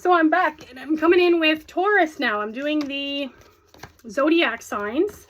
So I'm back and I'm coming in with Taurus now. I'm doing the Zodiac signs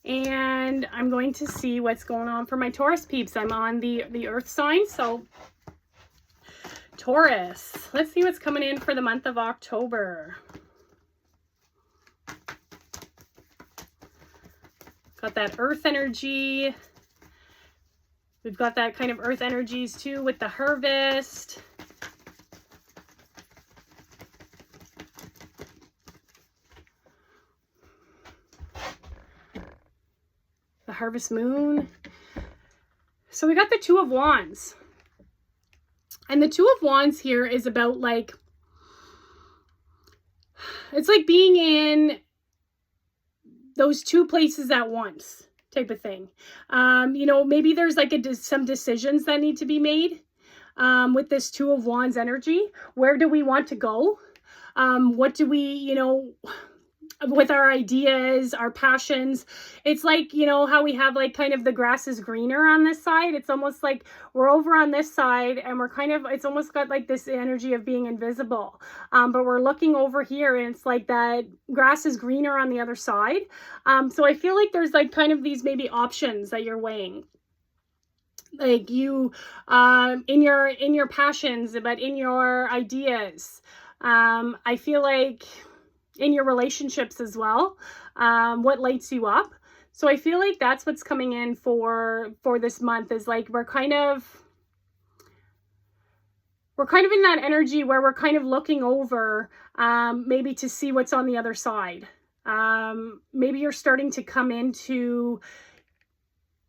and I'm going to see what's going on for my Taurus peeps. I'm on the Earth sign, so Taurus. Let's see what's coming in for the month of October. Got that Earth energy. We've got that kind of Earth energies too with the harvest. The harvest moon. So we got the Two of Wands. And the Two of Wands here is about like, it's like being in those two places at once type of thing. You know, maybe there's like some decisions that need to be made with this Two of Wands energy. Where do we want to go? What do we, you know, with our ideas, our passions? It's like, you know, how we have like kind of the grass is greener on this side. It's almost like we're over on this side and we're kind of, it's almost got like this energy of being invisible. But we're looking over here and it's like that grass is greener on the other side. So I feel like there's like kind of these maybe options that you're weighing. Like you, in your passions, but in your ideas. I feel like in your relationships as well, what lights you up. So I feel like that's what's coming in for this month, is like we're kind of in that energy where we're kind of looking over maybe to see what's on the other side. Maybe you're starting to come into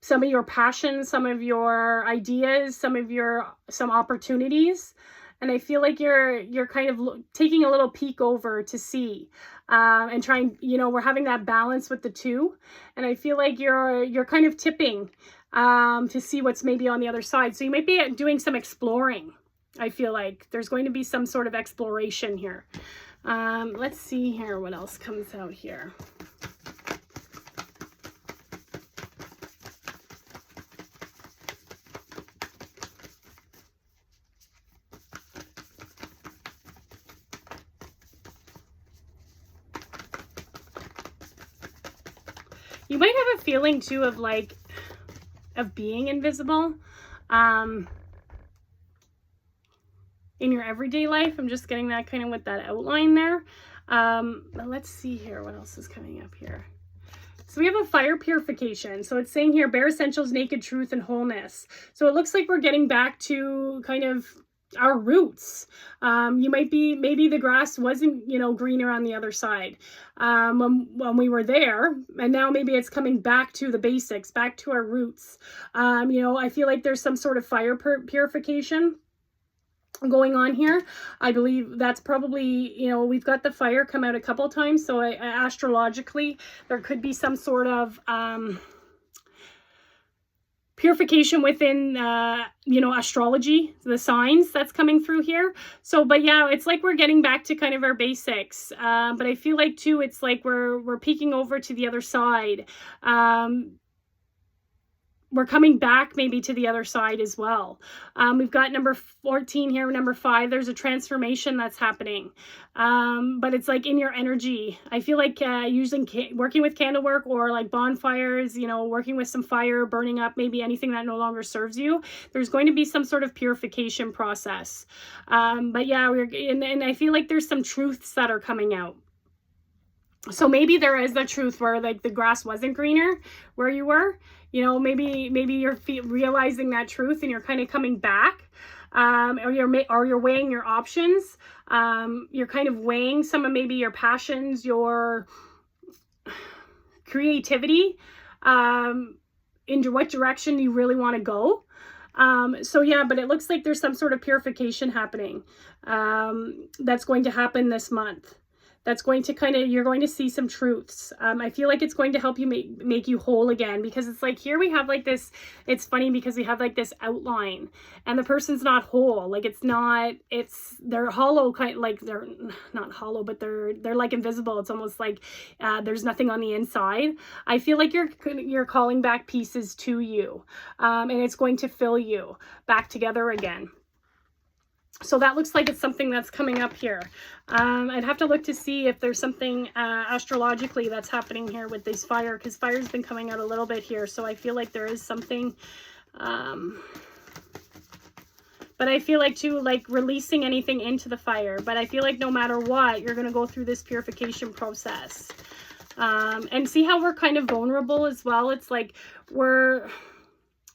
some of your passions, some of your ideas, some opportunities. And I feel like you're kind of taking a little peek over to see and trying, you know, we're having that balance with the two. And I feel like you're kind of tipping to see what's maybe on the other side. So you might be doing some exploring. I feel like there's going to be some sort of exploration here. Let's see here what else comes out here. You might have a feeling too of like, of being invisible in your everyday life. I'm just getting that kind of with that outline there. But let's see here, what else is coming up here. So we have a fire purification. So it's saying here, bare essentials, naked truth, and wholeness. So it looks like we're getting back to kind of our roots. You might be, maybe the grass wasn't, you know, greener on the other side when we were there, and now maybe it's coming back to the basics, back to our roots. You know, I feel like there's some sort of fire purification going on here. I believe that's probably, you know, we've got the fire come out a couple times, so astrologically there could be some sort of purification within, you know, astrology, the signs that's coming through here. So, but yeah, it's like we're getting back to kind of our basics. But I feel like too, it's like we're peeking over to the other side. We're coming back maybe to the other side as well. We've got number 14 here, number 5. There's a transformation that's happening. But it's like in your energy. I feel like using working with candle work or like bonfires, you know, working with some fire, burning up maybe anything that no longer serves you. There's going to be some sort of purification process. But yeah, and I feel like there's some truths that are coming out. So maybe there is the truth where like the grass wasn't greener where you were, you know, maybe you're realizing that truth and you're kind of coming back, or you're weighing your options. You're kind of weighing some of maybe your passions, your creativity, into what direction you really want to go. So yeah, but it looks like there's some sort of purification happening, that's going to happen this month. That's going to kind of, you're going to see some truths. I feel like it's going to help you make you whole again, because it's like here we have like this, it's funny because we have like this outline and the person's not whole. Like they're hollow, kind, like they're not hollow, but they're like invisible. It's almost like there's nothing on the inside. I feel like you're calling back pieces to you, and it's going to fill you back together again. So that looks like it's something that's coming up here. I'd have to look to see if there's something astrologically that's happening here with this fire, because fire's been coming out a little bit here. So I feel like there is something, but I feel like too, like releasing anything into the fire. But I feel like no matter what, you're going to go through this purification process. And see how we're kind of vulnerable as well. It's like we're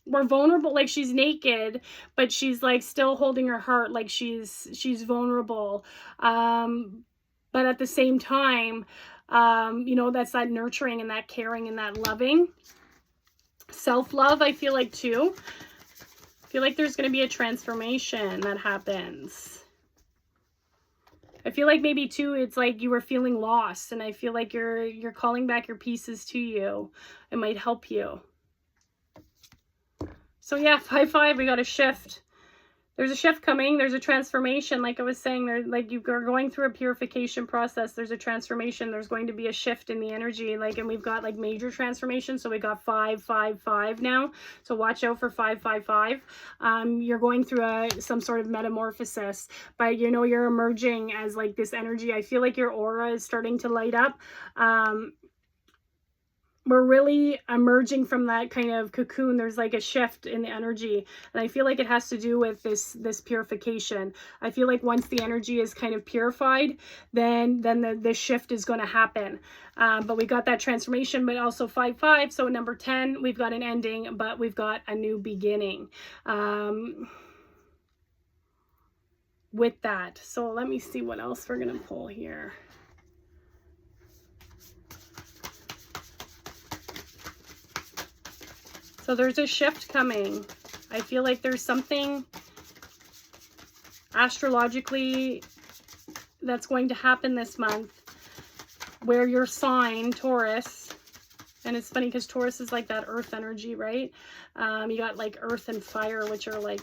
vulnerable, like she's naked, but she's like still holding her heart, like she's vulnerable. But at the same time, you know, that's that nurturing and that caring and that loving. Self-love, I feel like too. I feel like there's going to be a transformation that happens. I feel like maybe too, it's like you were feeling lost, and I feel like you're calling back your pieces to you. It might help you. So yeah, 5-5, we got a shift. There's a shift coming. There's a transformation. Like I was saying, there, like you are going through a purification process. There's a transformation. There's going to be a shift in the energy. Like, and we've got like major transformation. So we got 5-5-5 now. So watch out for 5-5-5. You're going through some sort of metamorphosis, but you know, you're emerging as like this energy. I feel like your aura is starting to light up. We're really emerging from that kind of cocoon. There's like a shift in the energy, and I feel like it has to do with this purification. I feel like once the energy is kind of purified, then the shift is going to happen. But we got that transformation, but also 5-5. So number 10, we've got an ending, but we've got a new beginning with that. So let me see what else we're going to pull here. So there's a shift coming. I feel like there's something astrologically that's going to happen this month where your sign, Taurus, and it's funny because Taurus is like that earth energy, right? You got like earth and fire, which are like...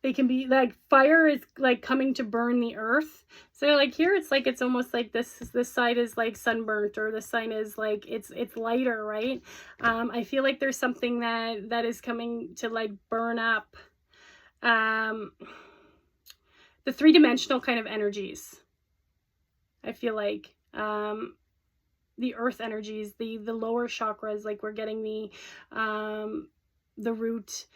They can be like, fire is like coming to burn the earth. So like here, it's like, it's almost like this side is like sunburnt, or this side is like, it's lighter, right? I feel like there's something that is coming to like burn up the three-dimensional kind of energies. I feel like the earth energies, the lower chakras, like we're getting the root,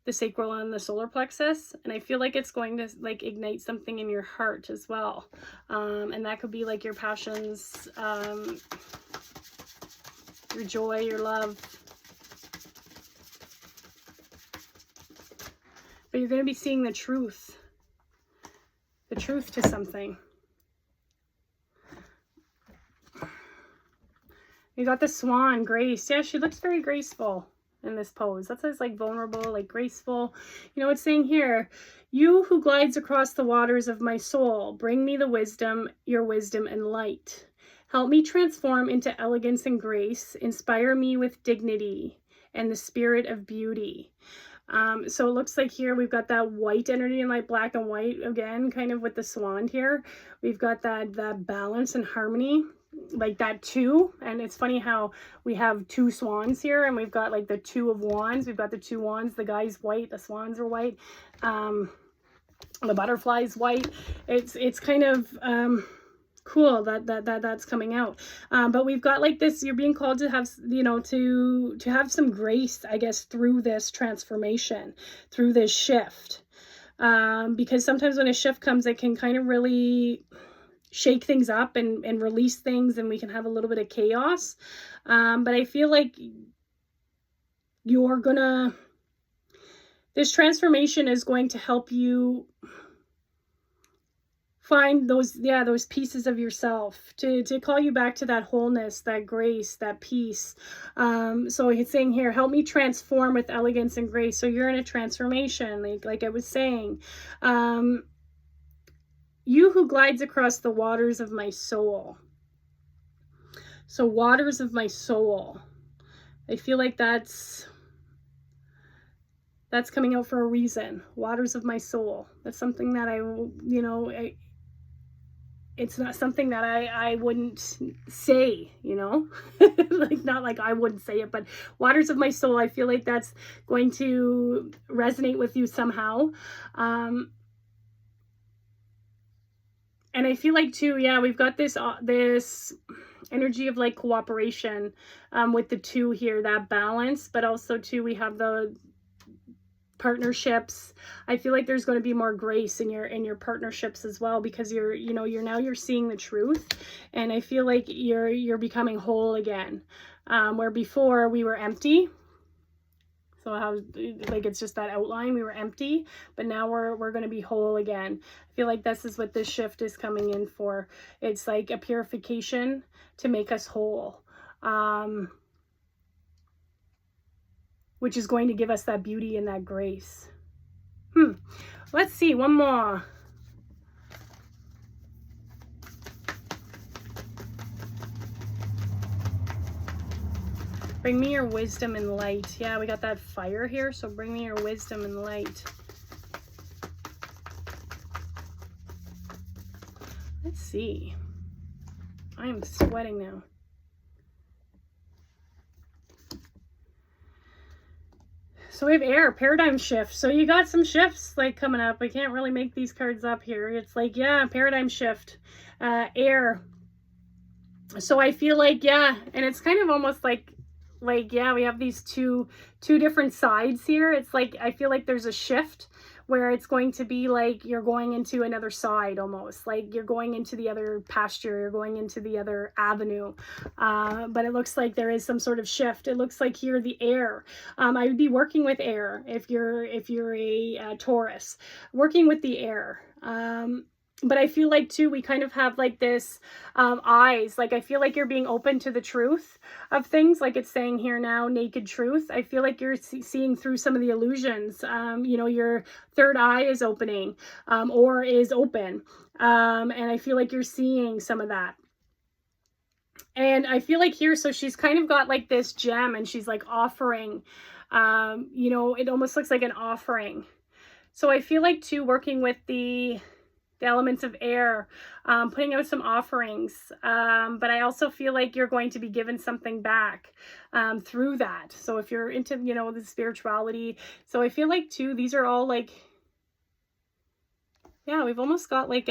the sacral, and the solar plexus, and I feel like it's going to like ignite something in your heart as well, and that could be like your passions, your joy, your love, but you're going to be seeing the truth to something. You got the swan, Grace. Yeah, she looks very graceful in this pose. That says like vulnerable, like graceful. You know, it's saying here, you who glides across the waters of my soul, bring me the wisdom, your wisdom and light. Help me transform into elegance and grace. Inspire me with dignity and the spirit of beauty. So it looks like here we've got that white energy and like black and white again, kind of with the swan here. We've got that balance and harmony, like that two. And it's funny how we have two swans here, and we've got like the two of wands. We've got the two wands. The guy's white, the swans are white, the butterfly's white. It's kind of cool that's coming out, but we've got like this, you're being called to have, you know, to have some grace, I guess, through this transformation, through this shift, because sometimes when a shift comes, it can kind of really shake things up and release things, and we can have a little bit of chaos, but I feel like this transformation is going to help you find those pieces of yourself, to call you back to that wholeness, that grace, that peace. So he's saying here, help me transform with elegance and grace. So you're in a transformation, like I was saying. You who glides across the waters of my soul. So waters of my soul. I feel like that's coming out for a reason. Waters of my soul. That's something that it's not something that I wouldn't say, you know, like not like I wouldn't say it, but waters of my soul, I feel like that's going to resonate with you somehow. And I feel like too, yeah, we've got this this energy of like cooperation with the two here, that balance, but also too we have the partnerships. I feel like there's going to be more grace in your partnerships as well, because you're you're seeing the truth, and I feel like you're becoming whole again, where before we were empty. So how, like, it's just that outline, we were empty, but now we're going to be whole again. I feel like this is what this shift is coming in for. It's like a purification to make us whole, which is going to give us that beauty and that grace. Let's see, one more. Bring me your wisdom and light. Yeah, we got that fire here, so bring me your wisdom and light. Let's see. I am sweating now. So we have air, paradigm shift. So you got some shifts like coming up. I can't really make these cards up here. It's like, yeah, paradigm shift, air. So I feel like, yeah, and it's kind of almost like, yeah, we have these two different sides here. It's like, I feel like there's a shift where it's going to be like you're going into another side, almost like you're going into the other pasture, you're going into the other avenue, but it looks like there is some sort of shift. It looks like here the air, I would be working with air if you're a Taurus, working with the air. But I feel like too, we kind of have like this eyes, like I feel like you're being open to the truth of things, like it's saying here now, naked truth. I feel like you're seeing through some of the illusions. You know, your third eye is opening, or is open, and I feel like you're seeing some of that. And I feel like here, so she's kind of got like this gem, and she's like offering, you know, it almost looks like an offering. So I feel like too, working with the elements of air, putting out some offerings, but I also feel like you're going to be given something back through that. So if you're into, you know, the spirituality, so I feel like too, these are all like, yeah, we've almost got like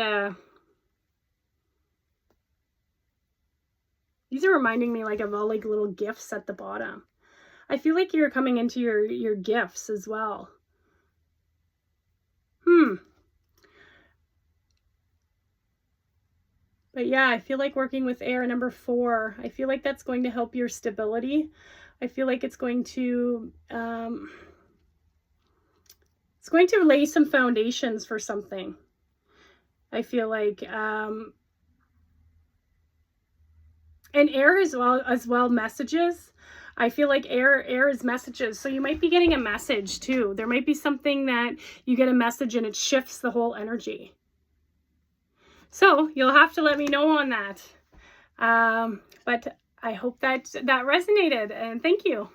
these are reminding me like of all like little gifts at the bottom. I feel like you're coming into your gifts as well. But yeah, I feel like working with air, number 4, I feel like that's going to help your stability. I feel like it's going to lay some foundations for something. I feel like, and air as well, messages. I feel like air is messages. So you might be getting a message too. There might be something that you get a message and it shifts the whole energy. So you'll have to let me know on that. But I hope that resonated, and thank you.